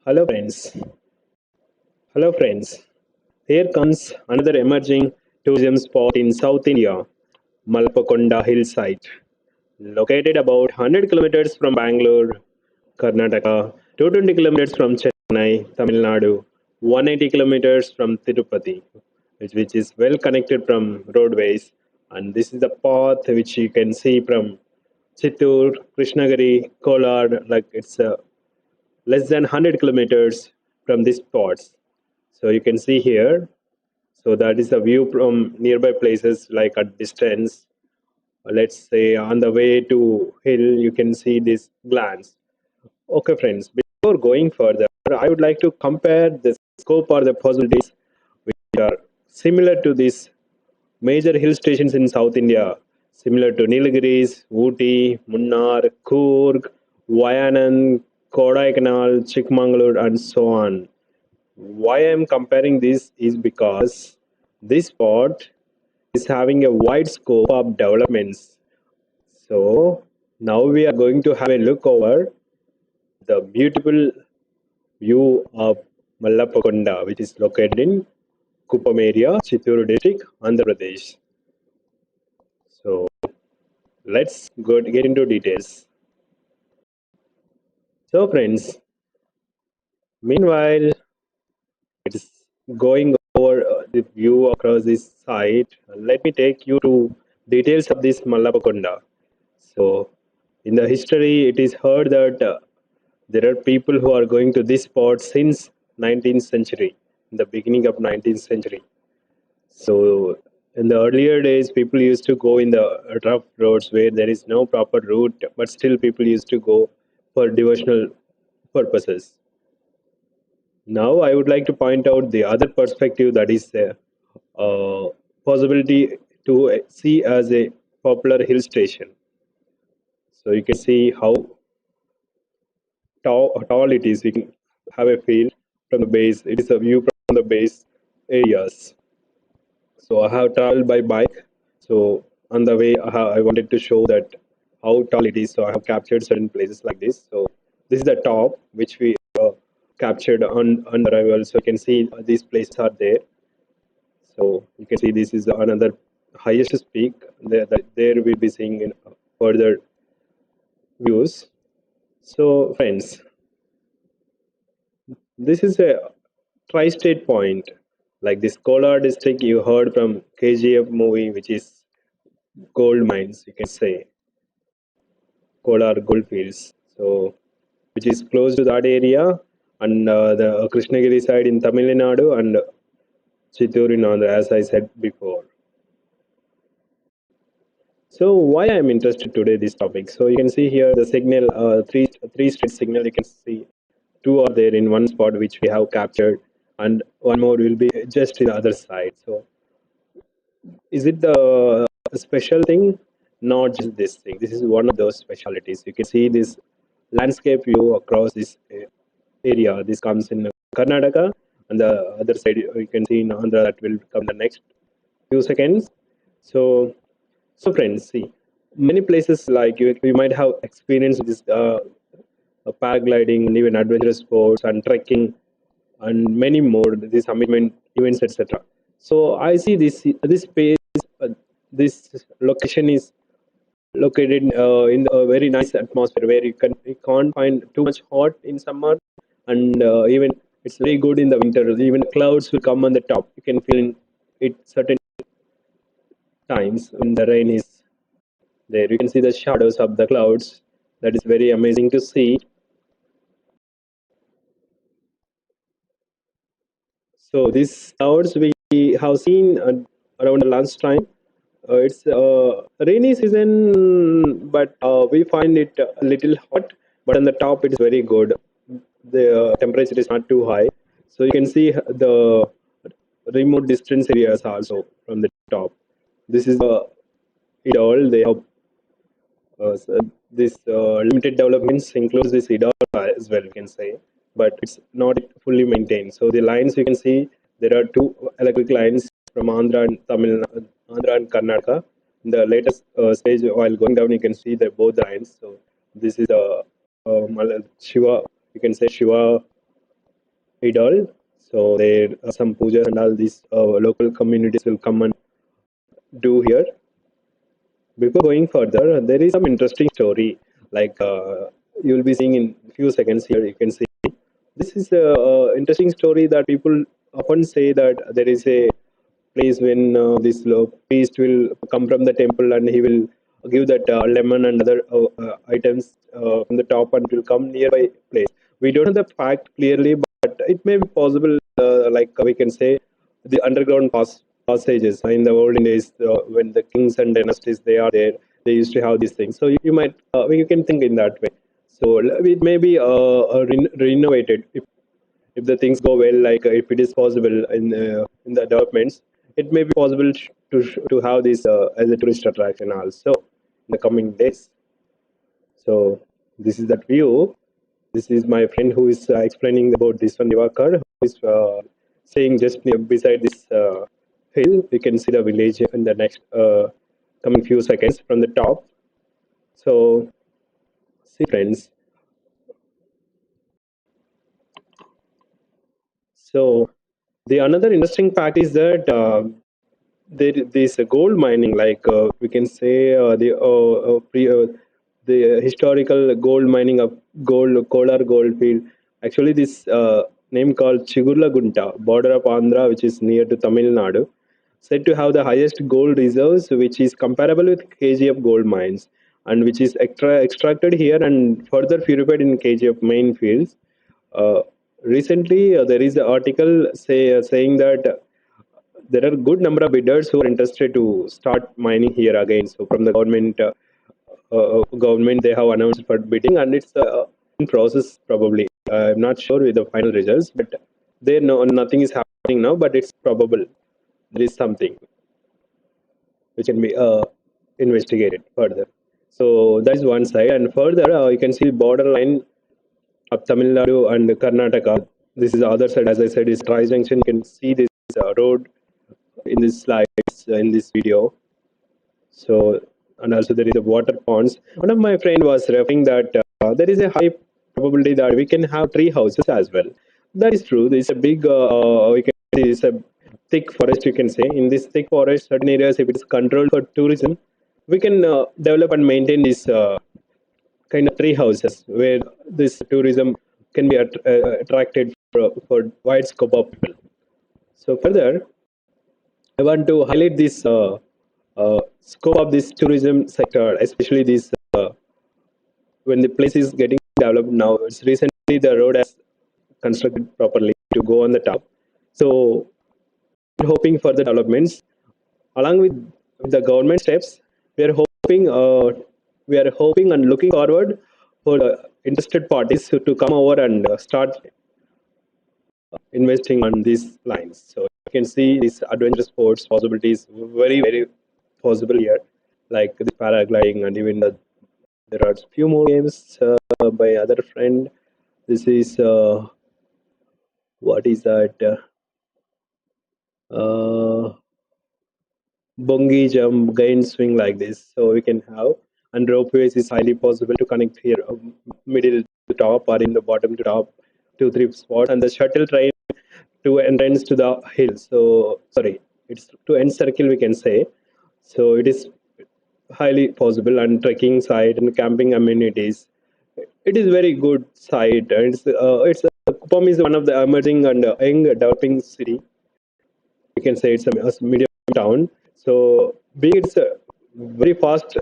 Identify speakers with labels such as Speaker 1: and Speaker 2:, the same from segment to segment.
Speaker 1: Hello friends. Hello friends. Here comes another emerging tourism spot in South India, Mallappakonda hillsite. Located about 100 kilometers from Bangalore, Karnataka, 220 kilometers from Chennai, Tamilnadu, 180 kilometers from Tirupati, which is well connected from roadways. And this is the path which you can see from Chittoor, Krishnagiri, Kolar, like it's less than 100 kilometers from these spots. So you can see here. So that is a view from nearby places like at distance. Let's say on the way to hill, you can see this glance. Okay, friends, before going further, I would like to compare the scope or the possibilities which are similar to these major hill stations in South India, similar to Nilgiris, Ooty, Munnar, Coorg, Wayanad, Kodaikenal, Chikmagalur, and so on. Why I'm comparing this is because this spot is having a wide scope of developments. So now we are going to have a look over the beautiful view of Mallappakonda, which is located in Kuppam area, Chittoor district, Andhra Pradesh. So let's go get into details. So friends, meanwhile, it's going over the view across this site. Let me take you to details of this Mallappakonda. So, in the history, it is heard that there are people who are going to this spot since 19th century, in the beginning of 19th century. So, in the earlier days, people used to go in the rough roads where there is no proper route, but still people used to go for devotional purposes. Now, I would like to point out the other perspective, that is the possibility to see as a popular hill station. So you can see how tall it is. You can have a feel from the base. It is a view from the base areas. So I have traveled by bike. So on the way, I wanted to show that how tall it is. So I have captured certain places like this. So this is the top, which we captured on arrival. So you can see these places are there. So you can see this is another highest peak. There we'll be seeing in further views. So friends, this is a tri-state point. Like this Kolar district you heard from KGF movie, which is gold mines, you can say, Kolar gold fields. So, which is close to that area, and the Krishnagiri side in Tamil Nadu and Chittoor in Andhra, as I said before. So, why I am interested today this topic? So, you can see here the signal, three state signal. You can see two are there in one spot which we have captured, and one more will be just in the other side. So, is it the special thing? Not just this thing. This is one of those specialities. You can see this landscape view across this area. This comes in Karnataka, and the other side you can see in Andhra. That will come the next few seconds. So, so friends, see many places like you might have experienced this paragliding and even adventurous sports and trekking and many more. These amusement events, etc. So I see this space, this location is located in a very nice atmosphere where you can't find too much hot in summer, and even it's very good in the winter. Even clouds will come on the top. You can feel it certain times when the rain is there. You can see the shadows of the clouds. That is very amazing to see. So these clouds we have seen around the lunchtime. It's rainy season, but we find it a little hot. But on the top, it is very good. The temperature is not too high, so you can see the remote distance areas also from the top. This is it all. They have this limited developments includes this IDA as well, you can say, but it's not fully maintained. So the lines you can see there are two electric lines from Andhra and Karnataka. In the latest stage, while going down, you can see the both lines. So this is Shiva. You can say Shiva idol. So there are some pujas and all these local communities will come and do here. Before going further, there is some interesting story. Like you will be seeing in few seconds here. You can see this is a interesting story that people often say that there is a place when this priest will come from the temple and he will give that lemon and other items from the top and it will come nearby place. We don't know the fact clearly, but it may be possible. Like we can say, the underground passages in the olden days when the kings and dynasties they are there, they used to have these things. So you might you can think in that way. So it may be renovated if the things go well, like if it is possible in the developments, it may be possible to have this as a tourist attraction also in the coming days. So this is that view. This is my friend who is explaining about this one, Divakar, who is saying just beside this hill. You can see the village in the next coming few seconds from the top. So see, friends. So the another interesting fact is that there this gold mining, like we can say the historical gold mining of gold, Kolar gold field. Actually, this name called Chigurlagunta, border of Andhra, which is near to Tamil Nadu, said to have the highest gold reserves, which is comparable with KGF gold mines, and which is extracted here and further purified in KGF main fields. Uh, Recently, there is an article saying that there are a good number of bidders who are interested to start mining here again. So from the government they have announced for bidding, and it's in process probably. I'm not sure with the final results, but they know nothing is happening now, but it's probable there is something which can be investigated further. So that is one side, and further you can see borderline of Tamil Nadu and Karnataka. This is the other side, as I said, is Tri Junction. You can see this road in this slides in this video. So, and also there is a water ponds. One of my friend was referring that there is a high probability that we can have tree houses as well. That is true. There is a big, we can say it's a thick forest. You can say in this thick forest, certain areas, if it is controlled for tourism, we can develop and maintain these kind of tree houses where this tourism can be attracted for wide scope of people. So further, I want to highlight this scope of this tourism sector, especially this when the place is getting developed now. It's recently the road has constructed properly to go on the top. So we're hoping for the developments along with the government steps. We are hoping and looking forward for interested parties to come over and start investing on these lines. So you can see these adventure sports possibilities very possible here, like the paragliding and even there are few more games by other friend. This is what is that? Uh, Bungee jump, gain swing like this. So we can have and ropeways is highly possible to connect here, middle to top or in the bottom to top, 2 3 spots, and the shuttle train to entrance to the hill. So sorry, it's to end circle we can say. So it is highly possible and trekking site and camping amenities. It is very good site. And it's Kuppam is one of the emerging and young developing city. You can say it's a medium town. So being it's a very fast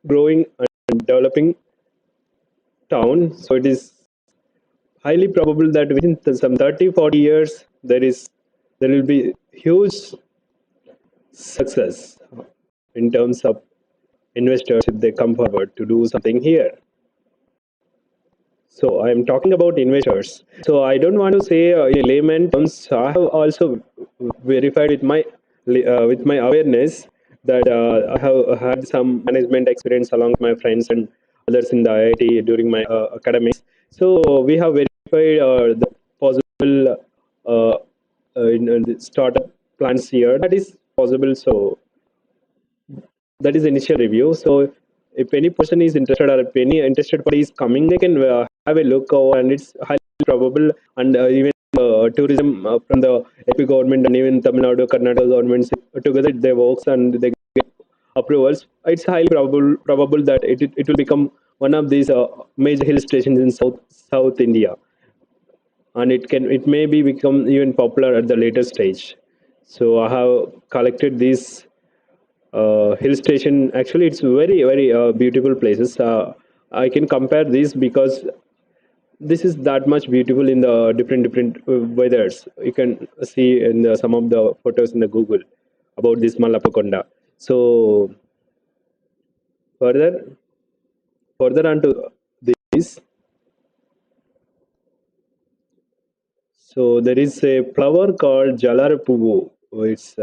Speaker 1: growing and developing town, so it is highly probable that within some 30 40 years there will be huge success in terms of investors if they come forward to do something here. So I am talking about investors. So I don't want to say in layman terms. I have also verified with my awareness that I have had some management experience along with my friends and others in the IIT during my academics. So we have verified the possible in the startup plans here. That is possible. So that is initial review. So if any person is interested or if any interested party is coming, they can have a look over, and it's highly probable and even tourism from the AP government and even Tamil Nadu, Karnataka governments together they works and they get approvals. It's highly probable that it will become one of these major hill stations in South India, and it may be become even popular at the later stage. So I have collected these hill station. Actually, it's very beautiful places. I can compare this because this is that much beautiful in the different weathers. You can see in some of the photos in the Google about this Mallappakonda. So further further on to this, so there is a flower called Jalarapuvu. It's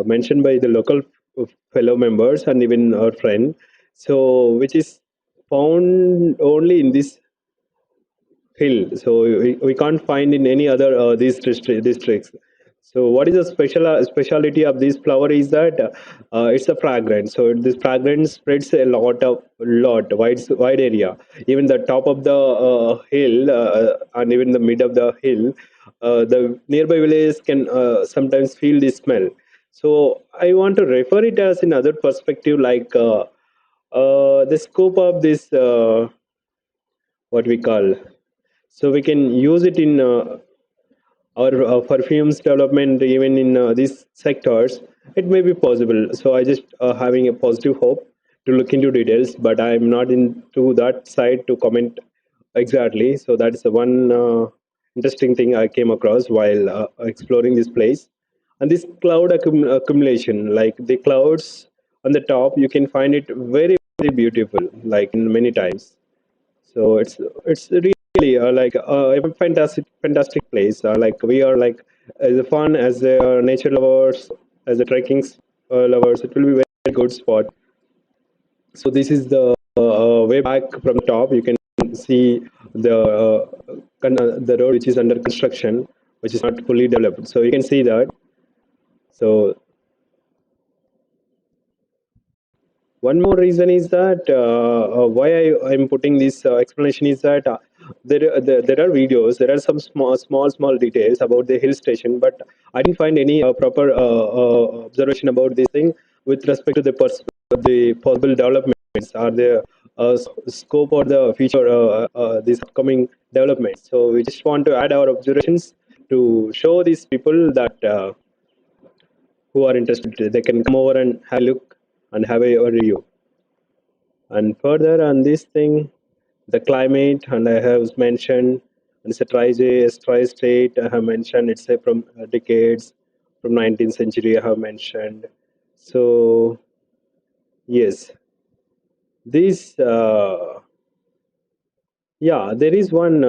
Speaker 1: mentioned by the local fellow members and even our friend. So which is found only in this hill. So we can't find in any other these districts. So what is the speciality of this flower is that it's a fragrance. So this fragrance spreads a lot wide area. Even the top of the hill and even the mid of the hill, the nearby villages can sometimes feel the smell. So I want to refer it as another perspective, like the scope of this what we call. So we can use it in our perfumes development, even in these sectors. It may be possible. So I just having a positive hope to look into details, but I'm not into that side to comment exactly. So that's the one interesting thing I came across while exploring this place. And this cloud accumulation, like the clouds on the top, you can find it very beautiful, like in many times. So it's really a fantastic place. Like we are like as a fun as a nature lovers, as a trekking lovers. It will be very good spot. So this is the way back from the top. You can see the road which is under construction, which is not fully developed. So you can see that. So one more reason is that why I'm putting this explanation is that there are videos, there are some small details about the hill station, but I didn't find any proper observation about this thing with respect to the possible developments or the scope or the future these upcoming developments. So we just want to add our observations to show these people that who are interested, they can come over and have a look and have a review. And further on this thing, the climate, and I have mentioned, and it's a tri state. I have mentioned it's a from decades from 19th century. I have mentioned. So yes, this yeah, there is one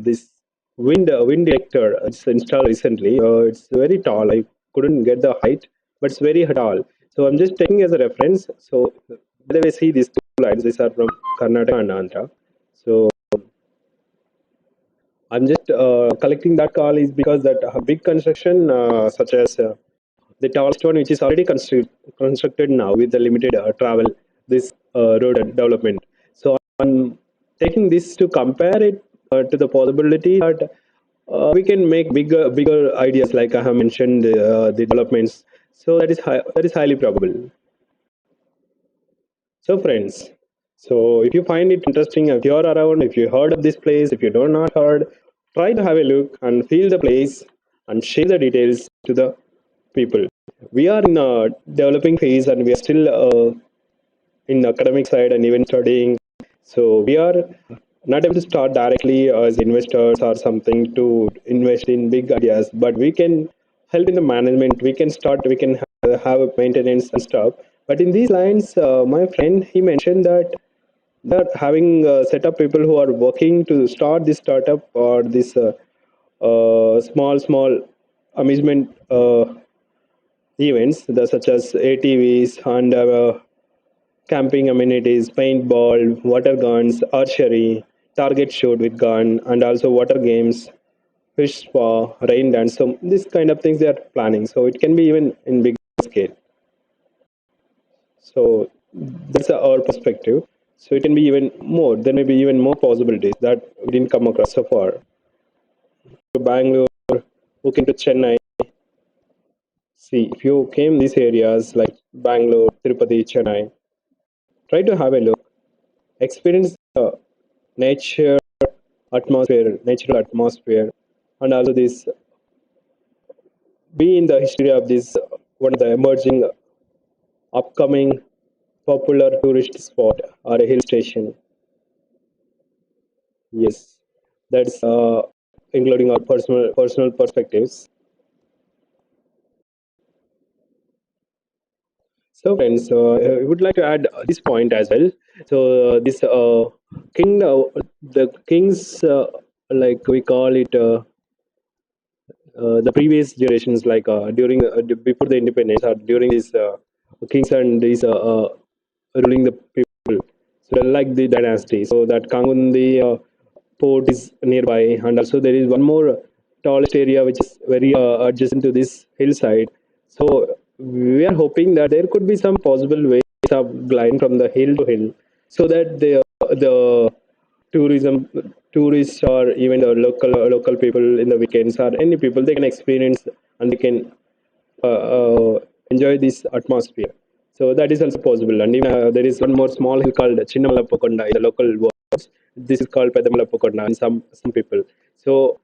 Speaker 1: this wind detector. It's installed recently. It's very tall. I couldn't get the height, but it's very tall. So I'm just taking as a reference. So by the way, see these two lines. These are from Karnataka and Andhra. So I'm just collecting that call is because that big construction, such as the tallest one, which is already constructed now with the limited travel, this road development. So I'm taking this to compare it to the possibility that we can make bigger ideas, like I have mentioned the developments. So that is highly probable. So, friends, so if you find it interesting, if you're around, if you heard of this place, if you don't not heard, try to have a look and feel the place and share the details to the people. We are in a developing phase and we are still in the academic side and even studying. So we are not able to start directly as investors or something to invest in big ideas, but we can help in the management. We can start, we can have a maintenance and stuff. But in these lines, my friend, he mentioned that they're having set up people who are working to start this startup or this small amusement events, such as ATVs and camping amenities, paintball, water guns, archery, target shoot with gun, and also water games, fish spa, rain dance. So this kind of things they are planning. So it can be even in big scale. So that's our perspective. So it can be even more. There may be even more possibilities that we didn't come across so far. To Bangalore, who came to Chennai. See, if you came these areas like Bangalore, Tirupati, Chennai, try to have a look, experience the nature atmosphere, natural atmosphere, and also this be in the history of this one of the emerging, upcoming, popular tourist spot or a hill station. Yes, that's including our personal perspectives. So, friends, I would like to add this point as well. So, this the kings, like we call it, the previous generations, like during before the independence or during these kings and these ruling the people. So, like the dynasty. So, that Kangundi port is nearby, and also there is one more tallest area which is very adjacent to this hillside. So we are hoping that there could be some possible ways of gliding from the hill to hill, so that the tourism tourists or even the local people in the weekends or any people, they can experience and they can enjoy this atmosphere. So that is also possible. And even, there is one more small hill called Mallappakonda in the local words. This is called Mallappakonda in some people. So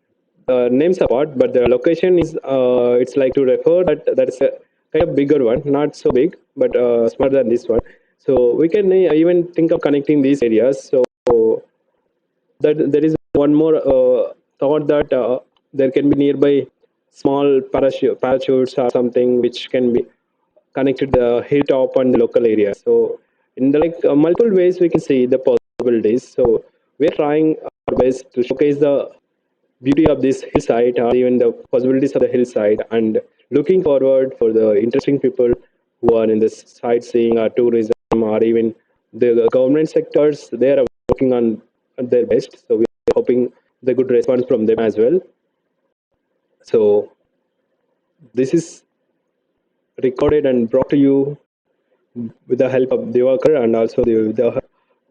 Speaker 1: names apart, but the location is it's like to refer that that is a kind of bigger one, not so big, but smaller than this one. So we can even think of connecting these areas. So that there is one more thought that there can be nearby small parachutes or something which can be connected the hilltop and the local area. So in the like multiple ways we can see the possibilities. So we're trying our best to showcase the beauty of this hillside or even the possibilities of the hillside, and looking forward for the interesting people who are in this sightseeing or tourism or even the government sectors. They are working on their best, so we're hoping the good response from them as well. So this is recorded and brought to you with the help of Devakar and also the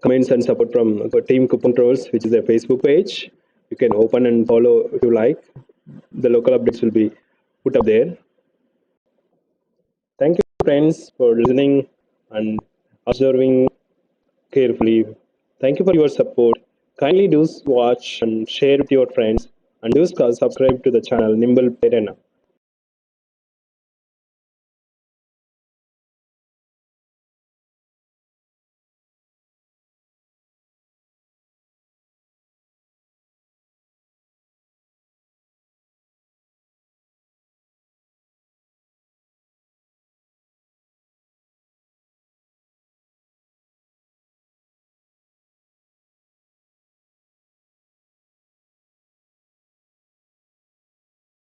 Speaker 1: comments and support from the Team Coupon Trolls, which is their Facebook page. You can open and follow if you like. The local updates will be put up there. Thank you, friends, for listening and observing carefully. Thank you for your support. Kindly do watch and share with your friends, and do subscribe to the channel Nimble Prerana.